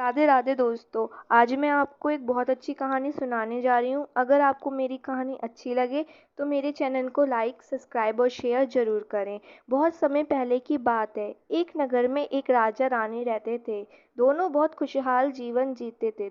राधे राधे दोस्तों। आज मैं आपको एक बहुत अच्छी कहानी सुनाने जा रही हूँ। अगर आपको मेरी कहानी अच्छी लगे तो मेरे चैनल को लाइक सब्सक्राइब और शेयर ज़रूर करें। बहुत समय पहले की बात है। एक नगर में एक राजा रानी रहते थे। दोनों बहुत खुशहाल जीवन जीते थे।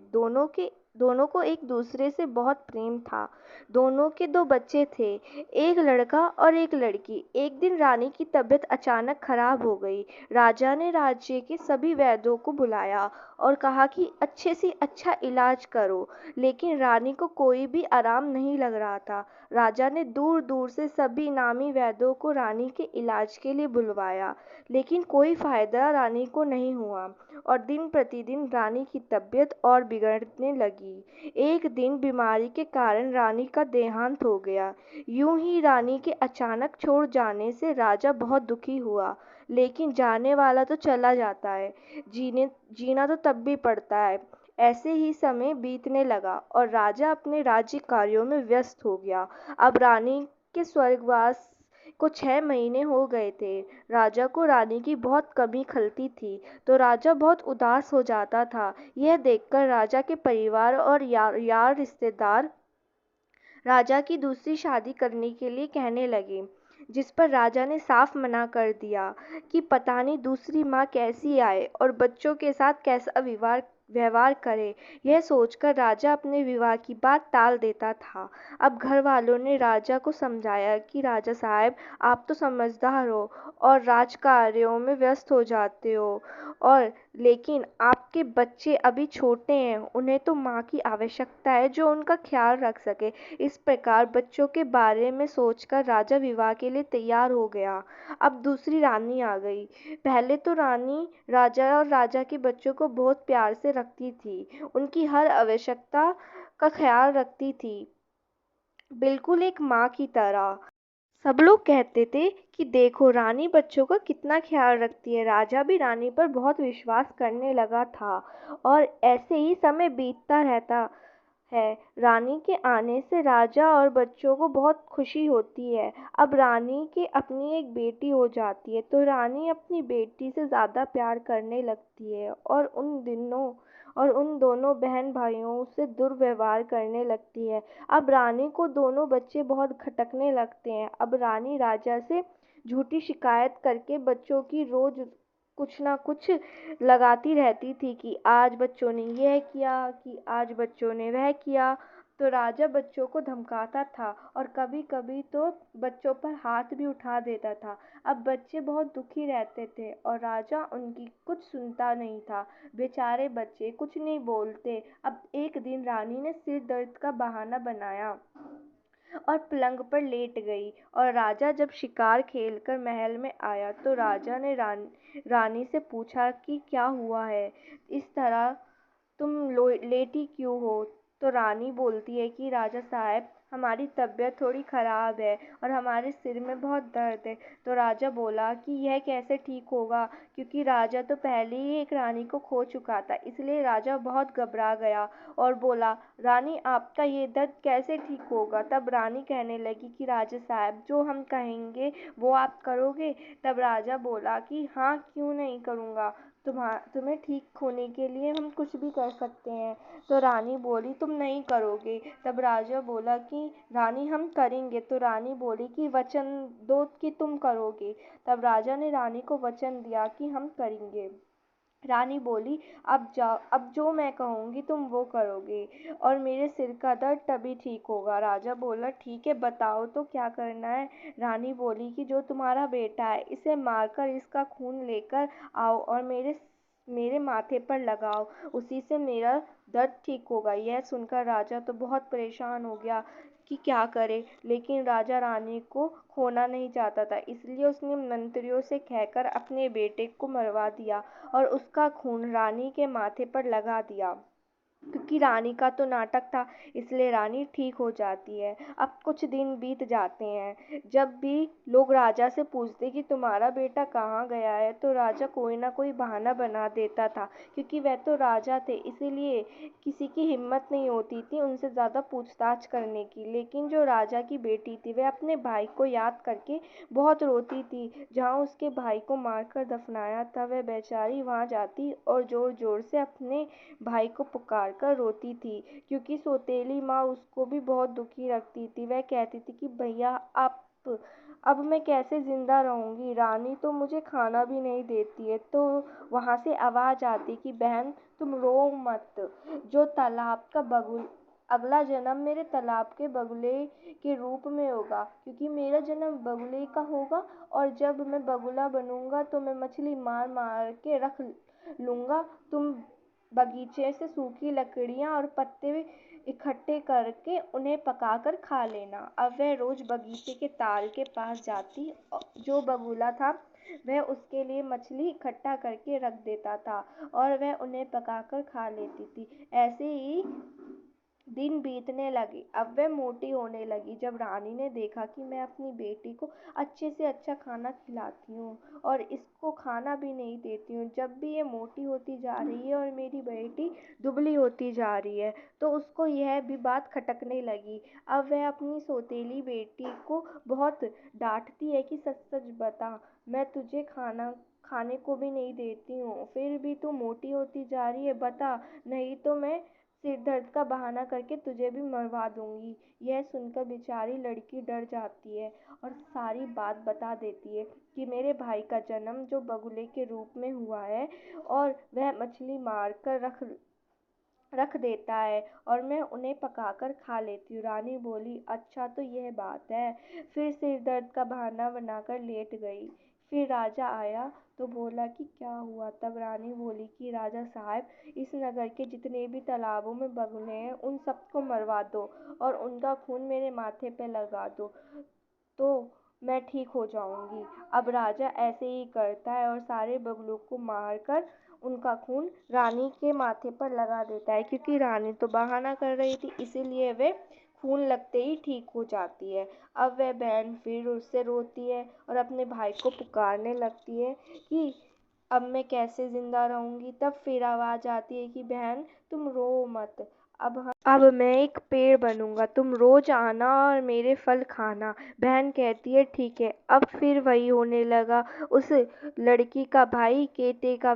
दोनों को एक दूसरे से बहुत प्रेम था। दोनों के दो बच्चे थे, एक लड़का और एक लड़की। एक दिन रानी की तबीयत अचानक खराब हो गई। राजा ने राज्य के सभी वैद्यों को बुलाया और कहा कि अच्छे से अच्छा इलाज करो, लेकिन रानी को कोई भी आराम नहीं लग रहा था। राजा ने दूर दूर से सभी नामी वैद्यों को रानी के इलाज के लिए बुलवाया, लेकिन कोई फायदा रानी को नहीं हुआ और दिन प्रतिदिन रानी की तबीयत और बिगड़ने लगी। एक दिन बीमारी के कारण रानी का देहांत हो गया। यूं ही रानी के अचानक छोड़ जाने से राजा बहुत दुखी हुआ, लेकिन जाने वाला तो चला जाता है, जीना तो तब भी पड़ता है। ऐसे ही समय बीतने लगा और राजा अपने राज्य कार्यों में व्यस्त हो गया। अब रानी के स्वर्गवास को 6 महीने हो गए थे। राजा को रानी की बहुत कमी खलती थी, तो राजा बहुत उदास हो जाता था। यह देखकर राजा के परिवार और यार रिश्तेदार राजा की दूसरी शादी करने के लिए कहने लगे, जिस पर राजा ने साफ मना कर दिया कि पता नहीं दूसरी माँ कैसी आए और बच्चों के साथ कैसा व्यवहार करे। यह सोचकर राजा अपने विवाह की बात टाल देता था। अब घर वालों ने राजा को समझाया कि राजा साहब, आप तो समझदार हो और राजकार्यों में व्यस्त हो जाते हो, और लेकिन आपके बच्चे अभी छोटे हैं, उन्हें तो माँ की आवश्यकता है जो उनका ख्याल रख सके। इस प्रकार बच्चों के बारे में सोचकर राजा विवाह के लिए तैयार हो गया। अब दूसरी रानी आ गई। पहले तो रानी राजा और राजा के बच्चों को बहुत प्यार से रखती थी, उनकी हर आवश्यकता का ख्याल रखती थी, बिल्कुल एक माँ की तरह। सब लोग कहते थे कि देखो रानी बच्चों का कितना ख्याल रखती है। राजा भी रानी पर बहुत विश्वास करने लगा था और ऐसे ही समय बीतता रहता है। रानी के आने से राजा और बच्चों को बहुत खुशी होती है। अब रानी की अपनी एक बेटी हो जाती है, तो रानी अपनी बेटी से ज़्यादा प्यार करने लगती है और उन दोनों बहन भाइयों से दुर्व्यवहार करने लगती है। अब रानी को दोनों बच्चे बहुत खटकने लगते हैं। अब रानी राजा से झूठी शिकायत करके बच्चों की रोज कुछ ना कुछ लगाती रहती थी कि आज बच्चों ने यह किया, कि आज बच्चों ने वह किया। तो राजा बच्चों को धमकाता था और कभी कभी तो बच्चों पर हाथ भी उठा देता था। अब बच्चे बहुत दुखी रहते थे और राजा उनकी कुछ सुनता नहीं था। बेचारे बच्चे कुछ नहीं बोलते। अब एक दिन रानी ने सिर दर्द का बहाना बनाया और पलंग पर लेट गई, और राजा जब शिकार खेलकर महल में आया तो राजा ने रानी से पूछा कि क्या हुआ है, इस तरह तुम लेटी क्यों हो। तो रानी बोलती है कि राजा साहब, हमारी तबीयत थोड़ी खराब है और हमारे सिर में बहुत दर्द है। तो राजा बोला कि यह कैसे ठीक होगा, क्योंकि राजा तो पहले ही एक रानी को खो चुका था। इसलिए राजा बहुत घबरा गया और बोला, रानी आपका ये दर्द कैसे ठीक होगा। तब रानी कहने लगी कि राजा साहब, जो हम कहेंगे वो आप करोगे। तब राजा बोला कि हाँ, क्यों नहीं करूँगा, तुम्हें ठीक होने के लिए हम कुछ भी कर सकते हैं। तो रानी बोली, तुम नहीं करोगे। तब राजा बोला कि रानी हम करेंगे। तो रानी बोली कि वचन दो कि तुम करोगे। तब राजा ने रानी को वचन दिया कि हम करेंगे। रानी बोली, अब जाओ, अब जो मैं कहूँगी तुम वो करोगे और मेरे सिर का दर्द तभी ठीक होगा। राजा बोला, ठीक है, बताओ तो क्या करना है। रानी बोली कि जो तुम्हारा बेटा है, इसे मारकर इसका खून लेकर आओ और मेरे माथे पर लगाओ, उसी से मेरा दर्द ठीक होगा। यह सुनकर राजा तो बहुत परेशान हो गया कि क्या करे, लेकिन राजा रानी को खोना नहीं चाहता था, इसलिए उसने मंत्रियों से कहकर अपने बेटे को मरवा दिया और उसका खून रानी के माथे पर लगा दिया। क्योंकि रानी का तो नाटक था, इसलिए रानी ठीक हो जाती है। अब कुछ दिन बीत जाते हैं। जब भी लोग राजा से पूछते कि तुम्हारा बेटा कहाँ गया है, तो राजा कोई ना कोई बहाना बना देता था, क्योंकि वह तो राजा थे, इसीलिए किसी की हिम्मत नहीं होती थी उनसे ज़्यादा पूछताछ करने की। लेकिन जो राजा की बेटी थी, वह अपने भाई को याद करके बहुत रोती थी। जहाँ उसके भाई को मारकर दफनाया था, वह बेचारी वहाँ जाती और ज़ोर ज़ोर से अपने भाई को पुकार कर रोती थी, क्योंकि सौतेली माँ उसको भी बहुत दुखी रखती थी। वह कहती थी कि भैया, आप अब मैं कैसे जिंदा रहूंगी, रानी तो मुझे खाना भी नहीं देती है। तो वहां से आवाज आती कि बहन, तुम रो मत, जो तालाब का बगुल अगला जन्म मेरे तालाब के बगुले के रूप में होगा, क्योंकि मेरा जन्म बगुले का होगा। और जब मैं बगुला बनूंगा तो मैं मछली मार मार के रख लूंगा। तुम बगीचे से सूखी लकड़ियाँ और पत्ते इकट्ठे करके उन्हें पकाकर खा लेना। अब वह रोज बगीचे के ताल के पास जाती। जो बगुला था, वह उसके लिए मछली इकट्ठा करके रख देता था और वह उन्हें पकाकर खा लेती थी। ऐसे ही दिन बीतने लगे। अब वह मोटी होने लगी। जब रानी ने देखा कि मैं अपनी बेटी को अच्छे से अच्छा खाना खिलाती हूँ और इसको खाना भी नहीं देती हूँ, जब भी ये मोटी होती जा रही है और मेरी बेटी दुबली होती जा रही है, तो उसको यह भी बात खटकने लगी। अब वह अपनी सौतेली बेटी को बहुत डांटती है कि सच सच बता, मैं तुझे खाना खाने को भी नहीं देती हूँ, फिर भी तू मोटी होती जा रही है, बता, नहीं तो मैं सिर दर्द का बहाना करके तुझे भी मरवा दूंगी। यह सुनकर बेचारी लड़की डर जाती है और सारी बात बता देती है कि मेरे भाई का जन्म जो बगुले के रूप में हुआ है और वह मछली मार कर रख रख देता है और मैं उन्हें पकाकर खा लेती हूँ। रानी बोली, अच्छा तो यह बात है। फिर सिर दर्द का बहाना बनाकर लेट गई। फिर राजा आया तो बोला कि क्या हुआ। तब रानी बोली कि राजा साहब, इस नगर के जितने भी तालाबों में बगुले हैं, उन सबको मरवा दो और उनका खून मेरे माथे पे लगा दो, तो मैं ठीक हो जाऊंगी। अब राजा ऐसे ही करता है और सारे बगुलों को मार कर उनका खून रानी के माथे पर लगा देता है, क्योंकि रानी तो बहाना कर रही थी, इसीलिए वे खून लगते ही ठीक हो जाती है। अब वह बहन फिर उससे रोती है और अपने भाई को पुकारने लगती है कि अब मैं कैसे जिंदा रहूंगी। तब फिर आवाज आती है कि बहन, तुम रो मत, अब मैं एक पेड़ बनूंगा, तुम रोज आना और मेरे फल खाना। बहन कहती है ठीक है। अब फिर वही होने लगा। उस लड़की का भाई केते का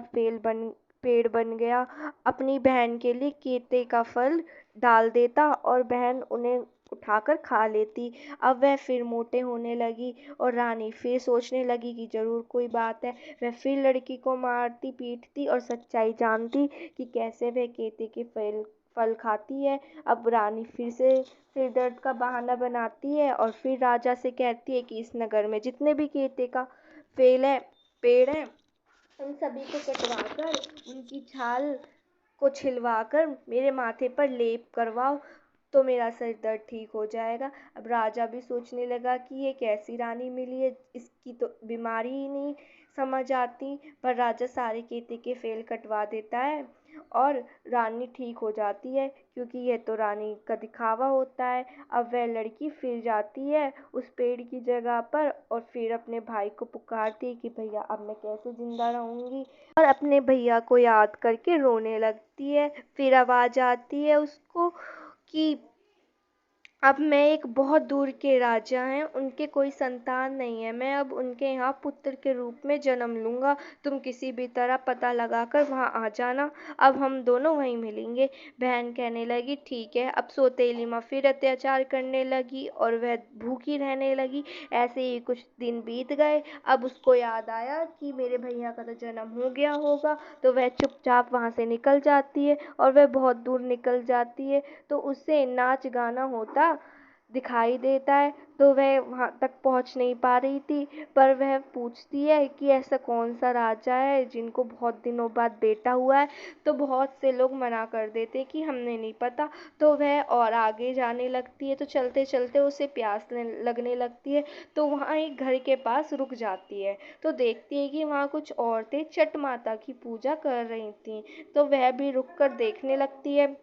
पेड़ बन गया। अपनी बहन के लिए केते का फल डाल देता और बहन उन्हें उठाकर खा लेती। अब वह फिर मोटे होने लगी और रानी फिर सोचने लगी कि जरूर कोई बात है। वह फिर लड़की को मारती पीटती और सच्चाई जानती कि कैसे वह केते के फल फल खाती है। अब रानी फिर से सिर दर्द का बहाना बनाती है और फिर राजा से कहती है कि इस नगर में जितने भी केते का फेल है पेड़ है, उन सभी को कटवा कर उनकी छाल को छिलवा कर मेरे माथे पर लेप करवाओ, तो मेरा सिर दर्द ठीक हो जाएगा। अब राजा भी सोचने लगा कि ये कैसी रानी मिली है, इसकी तो बीमारी ही नहीं समझ आती। पर राजा सारे केते के फेल कटवा देता है और रानी ठीक हो जाती है, क्योंकि यह तो रानी का दिखावा होता है। अब वह लड़की फिर जाती है उस पेड़ की जगह पर और फिर अपने भाई को पुकारती है कि भैया, अब मैं कैसे जिंदा रहूंगी, और अपने भैया को याद करके रोने लगती है। फिर आवाज आती है उसको कि अब मैं एक बहुत दूर के राजा हैं, उनके कोई संतान नहीं है, मैं अब उनके यहाँ पुत्र के रूप में जन्म लूंगा। तुम किसी भी तरह पता लगाकर वहाँ आ जाना, अब हम दोनों वहीं मिलेंगे। बहन कहने लगी ठीक है। अब सौतेली माँ फिर अत्याचार करने लगी और वह भूखी रहने लगी। ऐसे ही कुछ दिन बीत गए। अब उसको याद आया कि मेरे भैया का तो जन्म हो गया होगा, तो वह चुपचाप वहाँ से निकल जाती है और वह बहुत दूर निकल जाती है, तो उससे नाच गाना होता दिखाई देता है। तो वह वहाँ तक पहुँच नहीं पा रही थी, पर वह पूछती है कि ऐसा कौन सा राजा है जिनको बहुत दिनों बाद बेटा हुआ है। तो बहुत से लोग मना कर देते कि हमें नहीं पता। तो वह और आगे जाने लगती है, तो चलते चलते उसे प्यास लगने लगती है, तो वहाँ एक घर के पास रुक जाती है। तो देखती है कि वहाँ कुछ औरतें छठ माता की पूजा कर रही थी, तो वह भी रुक कर देखने लगती है।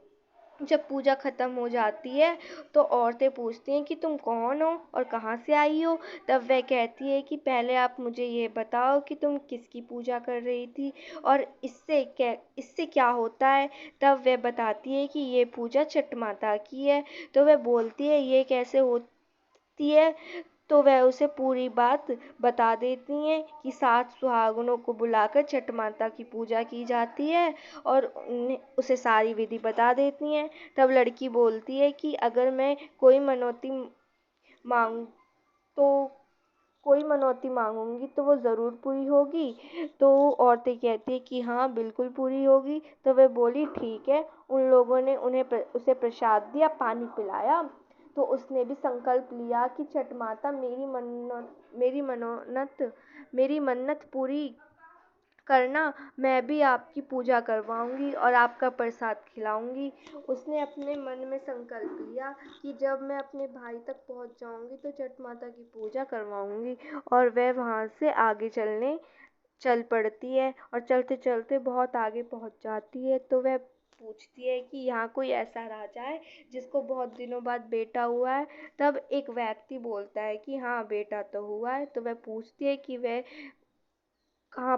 जब पूजा खत्म हो जाती है तो औरतें पूछती हैं कि तुम कौन हो और कहाँ से आई हो। तब वह कहती है कि पहले आप मुझे ये बताओ कि तुम किसकी पूजा कर रही थी और इससे क्या होता है। तब वह बताती है कि ये पूजा छठ माता की है। तो वह बोलती है ये कैसे होती है। तो वह उसे पूरी बात बता देती हैं कि 7 सुहागनों को बुलाकर छठ माता की पूजा की जाती है और उसे सारी विधि बता देती हैं। तब लड़की बोलती है कि अगर मैं मांग तो कोई मनौती मांगूंगी तो वो ज़रूर पूरी होगी। तो औरतें कहती है कि हाँ बिल्कुल पूरी होगी। तो वह बोली ठीक है। उन लोगों ने उसे प्रसाद दिया, पानी पिलाया। तो उसने भी संकल्प लिया कि छठ माता मेरी मन्नत पूरी करना, मैं भी आपकी पूजा करवाऊंगी और आपका प्रसाद खिलाऊंगी। उसने अपने मन में संकल्प लिया कि जब मैं अपने भाई तक पहुंच जाऊंगी तो छठ माता की पूजा करवाऊंगी। और वह वहां से आगे चल पड़ती है और चलते चलते बहुत आगे पहुंच जाती है। तो वह पूछती है कि यहाँ कोई ऐसा राजा है जिसको बहुत दिनों बाद बेटा हुआ है। तब एक व्यक्ति बोलता है कि हाँ बेटा तो हुआ है। तो वह पूछती है कि वह कहाँ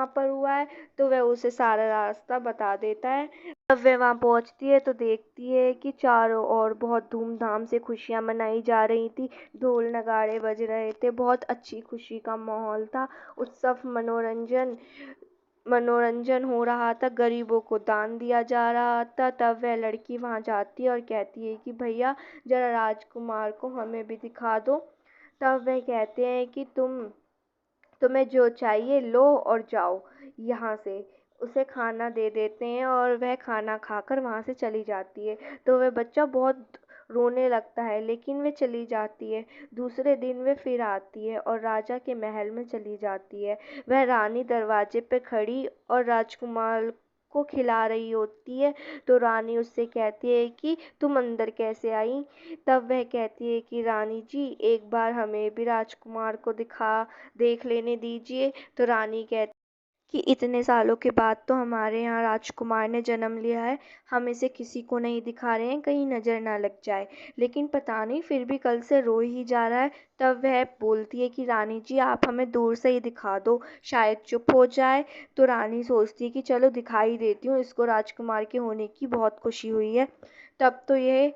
पर हुआ है। तो वह उसे सारा रास्ता बता देता है। जब वह वहाँ पहुँचती है तो देखती है कि चारों ओर बहुत धूमधाम से खुशियाँ मनाई जा रही थी। ढोल नगाड़े बज रहे थे, बहुत अच्छी खुशी का माहौल था। उत्सव मनोरंजन मनोरंजन हो रहा था, गरीबों को दान दिया जा रहा था। तब वह लड़की वहाँ जाती है और कहती है कि भैया जरा राजकुमार को हमें भी दिखा दो। तब वह कहते हैं कि तुम्हें जो चाहिए लो और जाओ यहाँ से। उसे खाना दे देते हैं और वह खाना खाकर वहाँ से चली जाती है। तो वह बच्चा बहुत रोने लगता है लेकिन वह चली जाती है। दूसरे दिन वह फिर आती है और राजा के महल में चली जाती है। वह रानी दरवाजे पे खड़ी और राजकुमार को खिला रही होती है। तो रानी उससे कहती है कि तुम अंदर कैसे आई। तब वह कहती है कि रानी जी एक बार हमें भी राजकुमार को देख लेने दीजिए। तो रानी कहती कि इतने सालों के बाद तो हमारे यहाँ राजकुमार ने जन्म लिया है, हम इसे किसी को नहीं दिखा रहे हैं कहीं नज़र ना लग जाए। लेकिन पता नहीं फिर भी कल से रो ही जा रहा है। तब वह बोलती है कि रानी जी आप हमें दूर से ही दिखा दो, शायद चुप हो जाए। तो रानी सोचती है कि चलो दिखाई देती हूँ, इसको राजकुमार के होने की बहुत खुशी हुई है। तब तो यह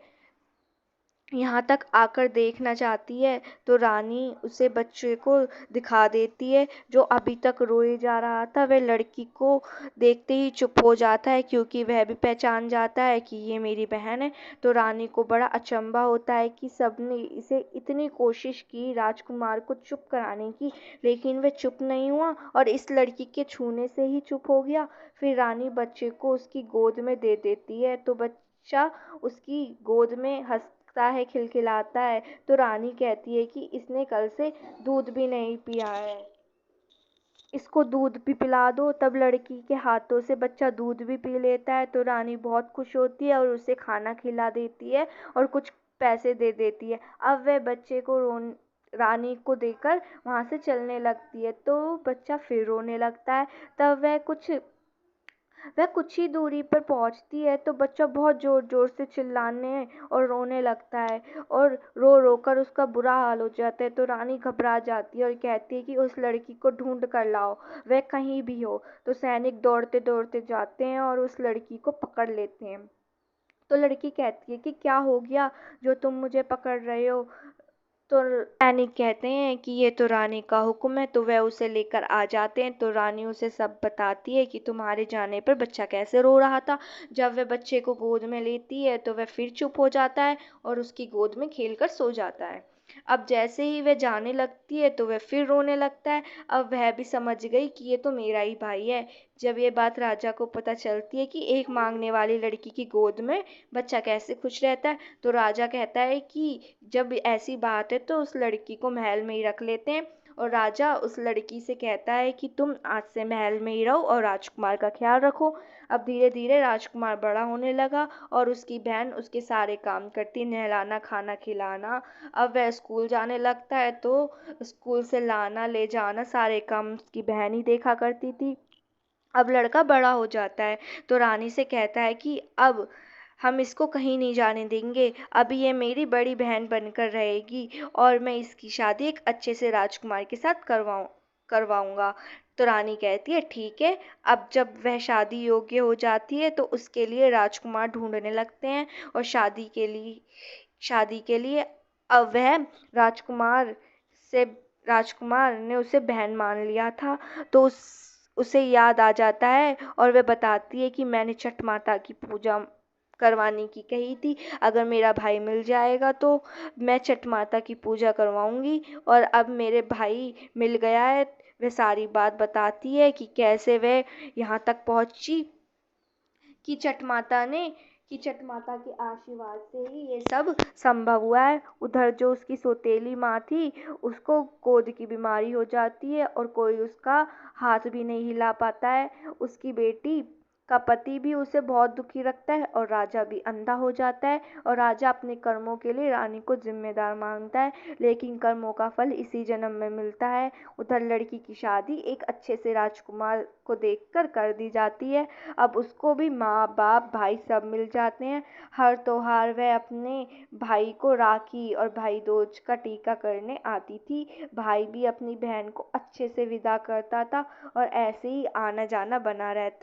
यहाँ तक आकर देखना चाहती है। तो रानी उसे बच्चे को दिखा देती है जो अभी तक रोए जा रहा था। वह लड़की को देखते ही चुप हो जाता है क्योंकि वह भी पहचान जाता है कि ये मेरी बहन है। तो रानी को बड़ा अचंभा होता है कि सबने इसे इतनी कोशिश की राजकुमार को चुप कराने की, लेकिन वह चुप नहीं हुआ और इस लड़की के छूने से ही चुप हो गया। फिर रानी बच्चे को उसकी गोद में दे देती है। तो बच्चा उसकी गोद में हंसता है, खिलखिलाता है। तो रानी कहती है कि इसने कल से दूध भी नहीं पिया है, इसको दूध भी पिला दो। तब लड़की के हाथों से बच्चा दूध भी पी लेता है। तो रानी बहुत खुश होती है और उसे खाना खिला देती है और कुछ पैसे दे देती है। अब वह बच्चे को रानी को देकर वहाँ से चलने लगती है तो बच्चा फिर रोने लगता है। तब वह कुछ ही दूरी पर पहुंचती है तो बच्चा बहुत जोर जोर से चिल्लाने और रोने लगता है और रो रो कर उसका बुरा हाल हो जाता है। तो रानी घबरा जाती है और कहती है कि उस लड़की को ढूंढ कर लाओ, वह कहीं भी हो। तो सैनिक दौड़ते दौड़ते जाते हैं और उस लड़की को पकड़ लेते हैं। तो लड़की कहती है कि क्या हो गया जो तुम मुझे पकड़ रहे हो। तो सैनिक कहते हैं कि ये तो रानी का हुक्म है। तो वह उसे लेकर आ जाते हैं। तो रानी उसे सब बताती है कि तुम्हारे जाने पर बच्चा कैसे रो रहा था। जब वह बच्चे को गोद में लेती है तो वह फिर चुप हो जाता है और उसकी गोद में खेलकर सो जाता है। अब जैसे ही वह जाने लगती है तो वह फिर रोने लगता है। अब वह भी समझ गई कि ये तो मेरा ही भाई है। जब ये बात राजा को पता चलती है कि एक मांगने वाली लड़की की गोद में बच्चा कैसे खुश रहता है, तो राजा कहता है कि जब ऐसी बात है तो उस लड़की को महल में ही रख लेते हैं। और राजा उस लड़की से कहता है कि तुम आज से महल में ही रहो और राजकुमार का ख्याल रखो। अब धीरे धीरे राजकुमार बड़ा होने लगा और उसकी बहन उसके सारे काम करती, नहलाना खाना खिलाना। अब वह स्कूल जाने लगता है तो स्कूल से लाना ले जाना सारे काम उसकी बहन ही देखा करती थी। अब लड़का बड़ा हो जाता है तो रानी से कहता है कि अब हम इसको कहीं नहीं जाने देंगे, अब ये मेरी बड़ी बहन बनकर रहेगी और मैं इसकी शादी एक अच्छे से राजकुमार के साथ करवाऊंगा। तो रानी कहती है ठीक है। अब जब वह शादी योग्य हो जाती है तो उसके लिए राजकुमार ढूंढने लगते हैं, और शादी के लिए अब वह राजकुमार से राजकुमार ने उसे बहन मान लिया था। तो उसे याद आ जाता है और वह बताती है कि मैंने छठ माता की पूजा करवाने की कही थी, अगर मेरा भाई मिल जाएगा तो मैं छठ माता की पूजा करवाऊंगी। और अब मेरे भाई मिल गया है। वह सारी बात बताती है कि कैसे वह यहाँ तक पहुंची, कि छठ माता ने कि छठ माता के आशीर्वाद से ही ये सब संभव हुआ है। उधर जो उसकी सौतेली माँ थी, उसको गोद की बीमारी हो जाती है और कोई उसका हाथ भी नहीं हिला पाता है। उसकी बेटी का पति भी उसे बहुत दुखी रखता है और राजा भी अंधा हो जाता है, और राजा अपने कर्मों के लिए रानी को जिम्मेदार मानता है, लेकिन कर्मों का फल इसी जन्म में मिलता है। उधर लड़की की शादी एक अच्छे से राजकुमार को देखकर कर दी जाती है। अब उसको भी माँ बाप भाई सब मिल जाते हैं। हर त्योहार वह अपने भाई को राखी और भाई दूज का टीका करने आती थी। भाई भी अपनी बहन को अच्छे से विदा करता था और ऐसे ही आना जाना बना रहता।